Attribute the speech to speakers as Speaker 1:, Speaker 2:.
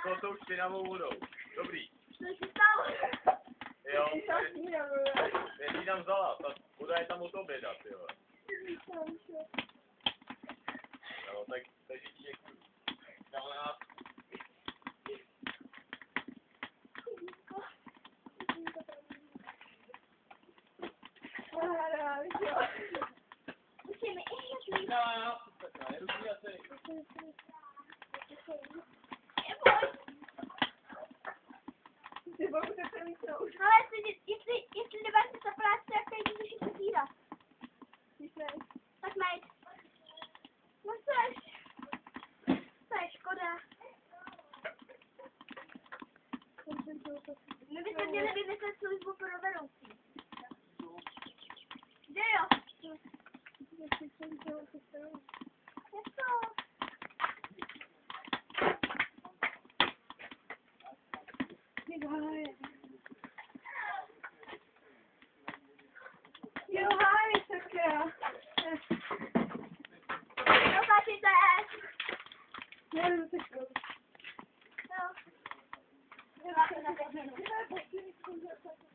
Speaker 1: jako tou špinavou vodou. Dobrý.
Speaker 2: Co se stalo?
Speaker 1: Jo, ty jsi tam vzala, ta voda je tam od oběda, ty vole. Jo, tak díky. Dále.
Speaker 2: Musíme i hned. Ale jestli nebudete za práci, tak tady můžeš pozírat. Tak najít. No to je škoda. My bychom měli vymyslet službu pro vedoucí. Kde jo? Jak to?
Speaker 3: Jo, háj, sakra.
Speaker 2: Dokážete.
Speaker 3: Nevím, co to.
Speaker 2: No.
Speaker 3: Nevím, co to.